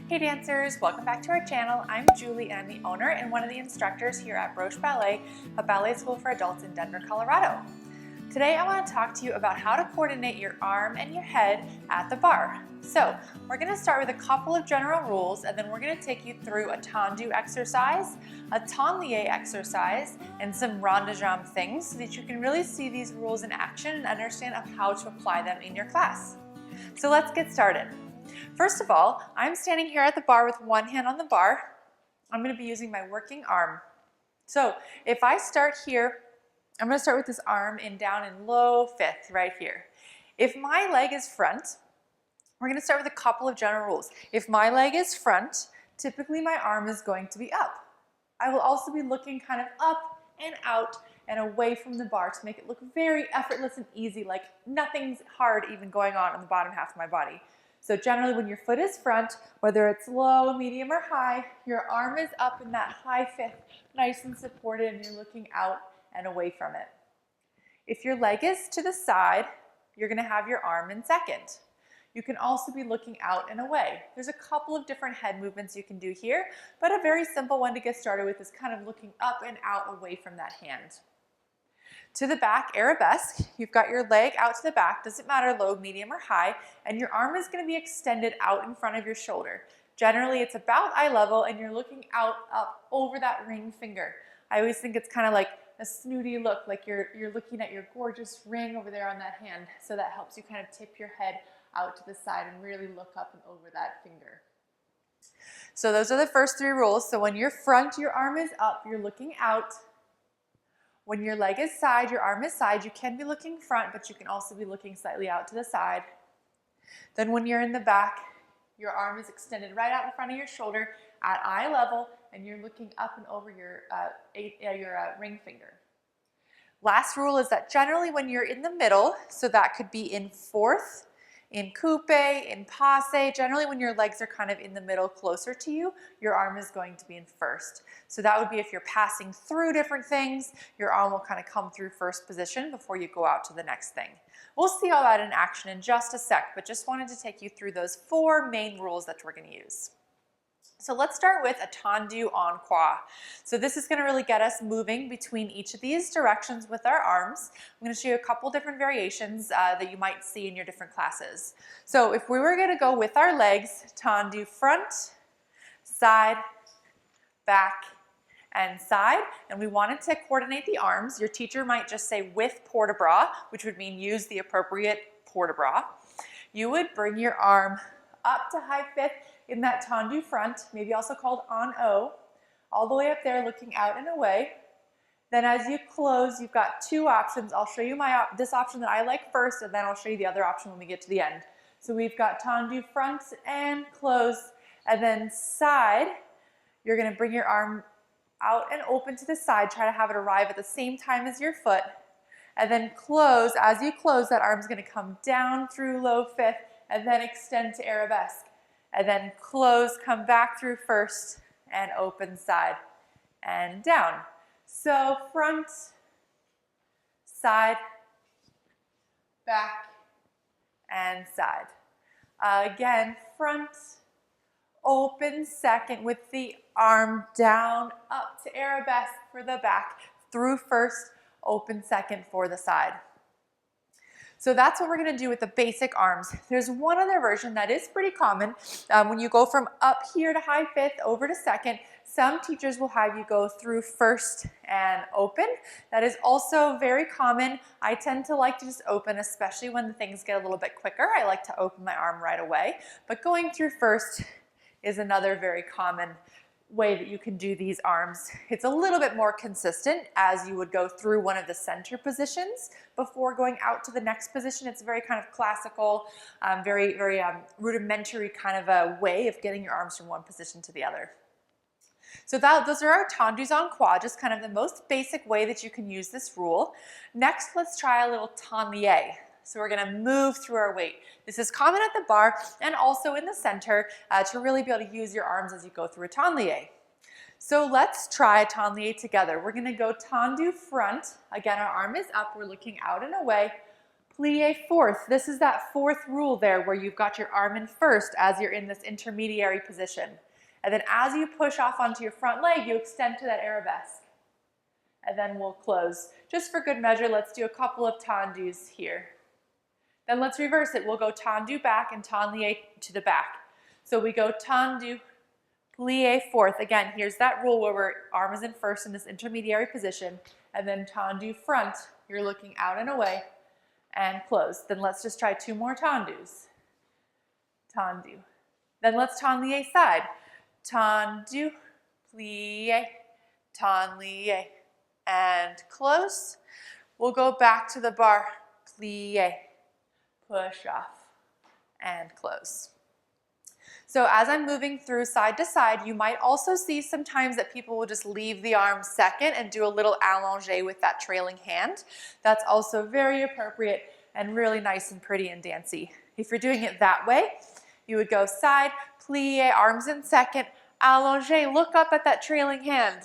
Hey dancers, welcome back to our channel. I'm Julie and I'm the owner and one of the instructors here at Broche Ballet, a ballet school for adults in Denver, Colorado. Today I want to talk to you about how to coordinate your arm and your head at the barre. So we're going to start with a couple of general rules and then we're going to take you through a tendu exercise, a tablier exercise, and some rond de jambe things so that you can really see these rules in action and understand how to apply them in your class. So let's get started. First of all, I'm standing here at the barre with one hand on the barre. I'm going to be using my working arm. So if I start here, I'm going to start with this arm down in low fifth right here. If my leg is front, we're going to start with a couple of general rules. If my leg is front, typically my arm is going to be up. I will also be looking kind of up and out and away from the barre to make it look very effortless and easy, like nothing's hard even going on the bottom half of my body. So generally when your foot is front, whether it's low, medium, or high, your arm is up in that high fifth, nice and supported, and you're looking out and away from it. If your leg is to the side, you're going to have your arm in second. You can also be looking out and away. There's a couple of different head movements you can do here, but a very simple one to get started with is kind of looking up and out away from that hand. To the back, arabesque, you've got your leg out to the back, doesn't matter low, medium, or high, and your arm is going to be extended out in front of your shoulder. Generally, it's about eye level, and you're looking out, up, over that ring finger. I always think it's kind of like a snooty look, like you're looking at your gorgeous ring over there on that hand, so that helps you kind of tip your head out to the side and really look up and over that finger. So those are the first three rules. So when you're front, your arm is up, you're looking out. When your leg is side, your arm is side, you can be looking front, but you can also be looking slightly out to the side. Then when you're in the back, your arm is extended right out in front of your shoulder at eye level, and you're looking up and over your ring finger. Last rule is that generally when you're in the middle, so that could be in fourth, in coupe, in passe, generally when your legs are kind of in the middle closer to you, your arm is going to be in first. So that would be if you're passing through different things, your arm will kind of come through first position before you go out to the next thing. We'll see all that in action in just a sec, but just wanted to take you through those four main rules that we're going to use. So let's start with a tendu en croix. So this is going to really get us moving between each of these directions with our arms. I'm going to show you a couple different variations that you might see in your different classes. So if we were going to go with our legs, tendu front, side, back, and side, and we wanted to coordinate the arms, your teacher might just say with port-de-bras, which would mean use the appropriate port-de-bras. You would bring your arm up to high fifth in that tendu front, maybe also called en haut, all the way up there looking out and away. Then as you close, you've got two options. I'll show you this option that I like first, and then I'll show you the other option when we get to the end. So we've got tendu front and close, and then side. You're going to bring your arm out and open to the side, try to have it arrive at the same time as your foot, and then close. As you close, that arm's going to come down through low fifth and then extend to arabesque. And then close, come back through first, and open side and down. So front, side, back, and side. Again, front, open second with the arm down, up to arabesque for the back, through first, open second for the side. So that's what we're going to do with the basic arms. There's one other version that is pretty common. When you go from up here to high fifth over to second, some teachers will have you go through first and open. That is also very common. I tend to like to just open, especially when things get a little bit quicker. I like to open my arm right away. But going through first is another very common way that you can do these arms. It's a little bit more consistent as you would go through one of the center positions before going out to the next position. It's a very kind of classical, very rudimentary kind of a way of getting your arms from one position to the other. So those are our tendus en croix, just kind of the most basic way that you can use this rule. Next, let's try a little tablier. So we're going to move through our weight. This is common at the barre and also in the center to really be able to use your arms as you go through a tablier. So let's try a tablier together. We're going to go tendu front. Again, our arm is up. We're looking out and away. plie fourth. This is that fourth rule there where you've got your arm in first as you're in this intermediary position. And then as you push off onto your front leg, you extend to that arabesque. And then we'll close. Just for good measure, let's do a couple of tendus here. Then let's reverse it. We'll go tendu back and tendu to the back. So we go tendu, plie fourth. Again, here's that rule where our arm is in first in this intermediary position. And then tendu front. You're looking out and away. And close. Then let's just try two more tendus. Tendu. Then let's tendu side. Tendu, plie, tendu, and close. We'll go back to the barre, plie, push off, and close. So as I'm moving through side to side, you might also see sometimes that people will just leave the arm second and do a little allongé with that trailing hand. That's also very appropriate and really nice and pretty and dancey. If you're doing it that way, you would go side, plie, arms in second, allongé, look up at that trailing hand,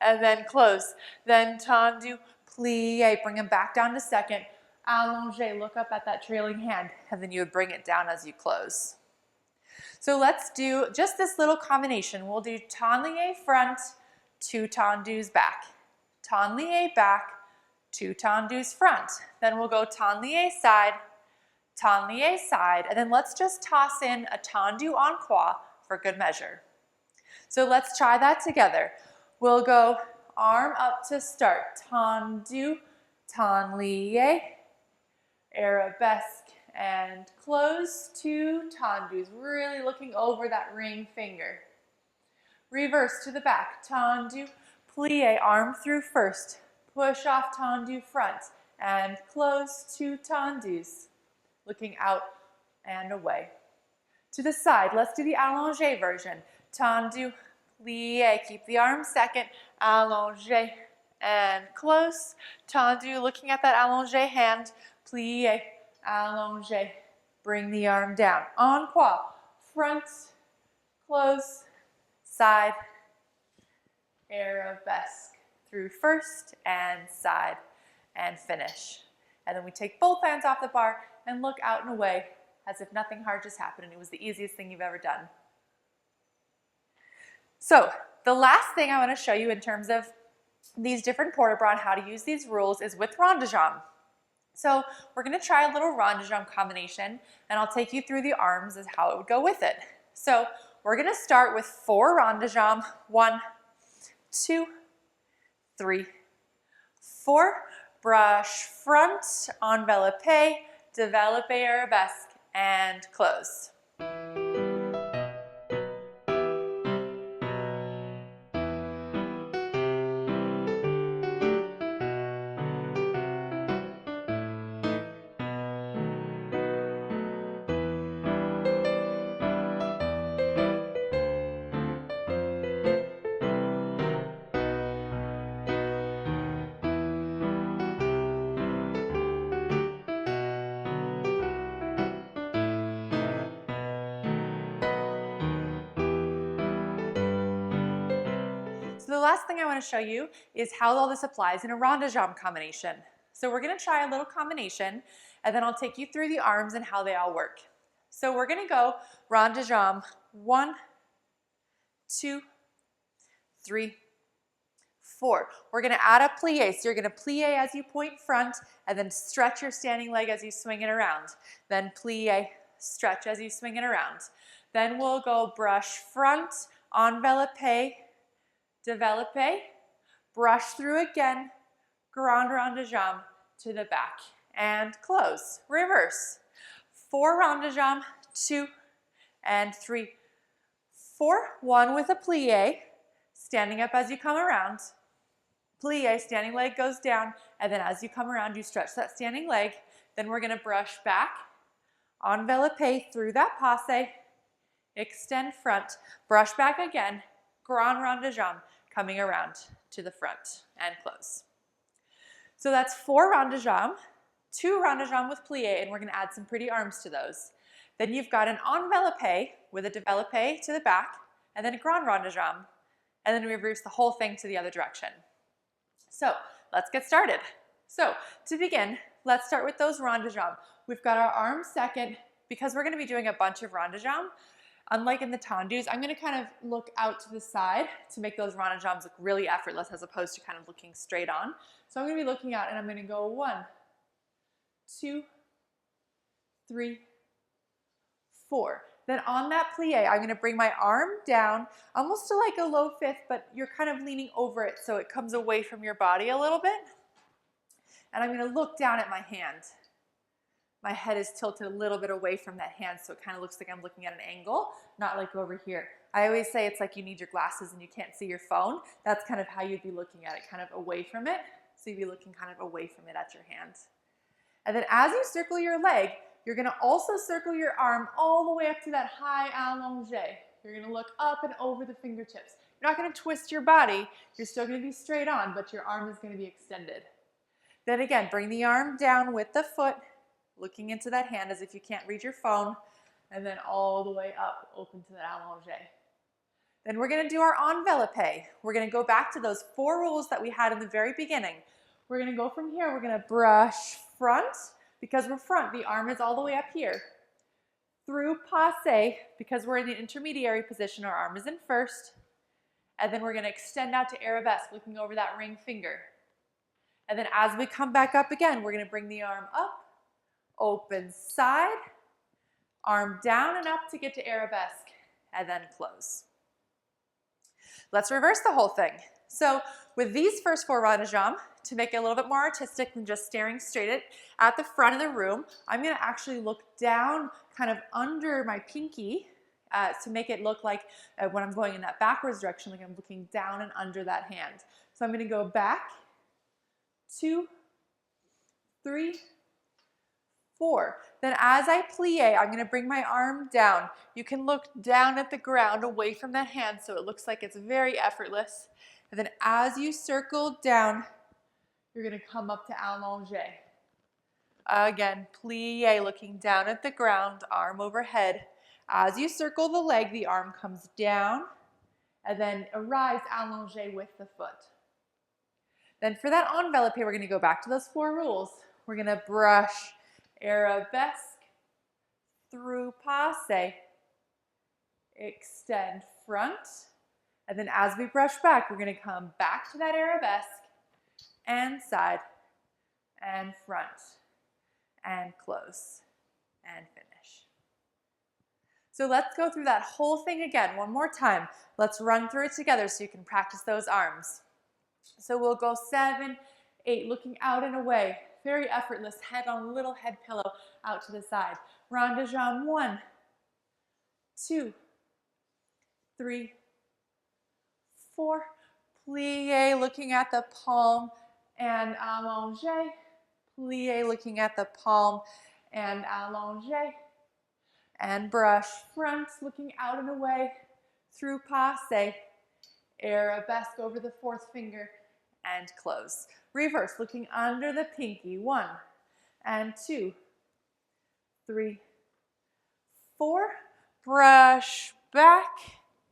and then close. Then tendu, plie, bring them back down to second, allongé, look up at that trailing hand, and then you would bring it down as you close. So let's do just this little combination. We'll do tendu front, two tendus back, tendu back, two tendus front. Then we'll go tendu side, and then let's just toss in a tendu en croix for good measure. So let's try that together. We'll go arm up to start, tendu, tendu, arabesque, and close, two tendus, really looking over that ring finger. Reverse to the back, tendu, plie, arm through first, push off tendu front, and close, two tendus, looking out and away. To the side, let's do the allongé version. Tendu, plie, keep the arm second, allongé, and close. Tendu, looking at that allongé hand, plie, allongé, bring the arm down. En croix, front, close, side, arabesque, through first and side, and finish. And then we take both hands off the bar and look out and away as if nothing hard just happened and it was the easiest thing you've ever done. So the last thing I want to show you in terms of these different port-de-bras and how to use these rules is with rond de jambe. So we're going to try a little rond de jambe combination, and I'll take you through the arms as how it would go with it. So we're going to start with 4 rond de jambe. 1, 2, 3, 4. Brush front, enveloppe, développe arabesque, and close. So the last thing I want to show you is how all this applies in a rond de jambe combination. So we're going to try a little combination, and then I'll take you through the arms and how they all work. So we're going to go rond de jambe. 1, 2, 3, 4. We're going to add a plie. So you're going to plie as you point front, and then stretch your standing leg as you swing it around. Then plie, stretch as you swing it around. Then we'll go brush front, enveloppe, développe, brush through again, grand rond de jambe to the back, and close. Reverse. 4 rond de jambe, 2, and 3, 4. 1 with a plie, standing up as you come around. Plie, standing leg goes down, and then as you come around, you stretch that standing leg. Then we're going to brush back, enveloppe through that passe, extend front, brush back again, grand rond de jambe, coming around to the front and close. So that's 4 rond de jambe, 2 rond de jambe with plie, and we're going to add some pretty arms to those. Then you've got an enveloppe with a développe to the back, and then a grand rond de jambe, and then reverse the whole thing to the other direction. So let's get started. So to begin, let's start with those rond de jambe. We've got our arms second. Because we're going to be doing a bunch of rond de jambe, unlike in the tendus, I'm going to kind of look out to the side to make those rond de jambes look really effortless as opposed to kind of looking straight on. So I'm going to be looking out and I'm going to go 1, 2, 3, 4. Then on that plie, I'm going to bring my arm down almost to like a low fifth, but you're kind of leaning over it so it comes away from your body a little bit. And I'm going to look down at my hand. My head is tilted a little bit away from that hand, so it kind of looks like I'm looking at an angle, not like over here. I always say it's like you need your glasses and you can't see your phone. That's kind of how you'd be looking at it, kind of away from it. So you'd be looking kind of away from it at your hand. And then as you circle your leg, you're going to also circle your arm all the way up to that high allongé. You're going to look up and over the fingertips. You're not going to twist your body. You're still going to be straight on, but your arm is going to be extended. Then again, bring the arm down with the foot, looking into that hand as if you can't read your phone, and then all the way up, open to that allongé. Then we're going to do our enveloppe. We're going to go back to those 4 rules that we had in the very beginning. We're going to go from here. We're going to brush front, because we're front. The arm is all the way up here. Through passe, because we're in the intermediary position, our arm is in first. And then we're going to extend out to arabesque, looking over that ring finger. And then as we come back up again, we're going to bring the arm up, open side, arm down and up to get to arabesque, and then close. Let's reverse the whole thing. So with these first 4 rond de jambe, to make it a little bit more artistic than just staring straight at the front of the room, I'm going to actually look down kind of under my pinky to make it look like when I'm going in that backwards direction, like I'm looking down and under that hand. So I'm going to go back, 2, 3, 4. Then as I plie, I'm going to bring my arm down. You can look down at the ground away from that hand so it looks like it's very effortless. And then as you circle down, you're going to come up to allongé. Again, plie, looking down at the ground, arm overhead. As you circle the leg, the arm comes down, and then arise allongé with the foot. Then for that enveloppe, we're going to go back to those 4 rules. We're going to brush arabesque, through passe, extend front, and then as we brush back, we're going to come back to that arabesque, and side, and front, and close, and finish. So let's go through that whole thing again one more time. Let's run through it together so you can practice those arms. So we'll go 7, 8, looking out and away. Very effortless, head on little head pillow out to the side. Rond de jambe, 1, 2, 3, 4. Plie, looking at the palm and allongé. Plie, looking at the palm and allongé. And brush front, looking out and away. Through passe. Arabesque over the 4th finger. And close. Reverse, looking under the pinky. 1 and 2, 3, 4. Brush back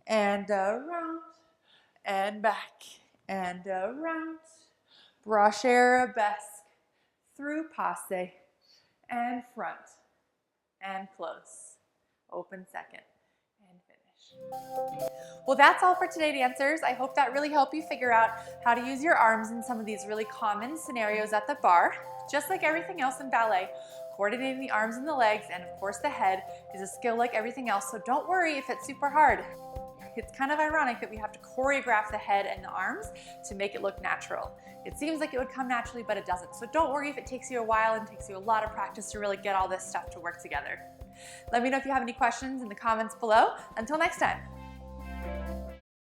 and around and back and around. Brush arabesque through passe and front and close. Open second. Well, that's all for today, dancers. I hope that really helped you figure out how to use your arms in some of these really common scenarios at the bar. Just like everything else in ballet, coordinating the arms and the legs and of course the head is a skill like everything else, so don't worry if it's super hard. It's kind of ironic that we have to choreograph the head and the arms to make it look natural. It seems like it would come naturally, but it doesn't. So don't worry if it takes you a while and takes you a lot of practice to really get all this stuff to work together. Let me know if you have any questions in the comments below. Until next time.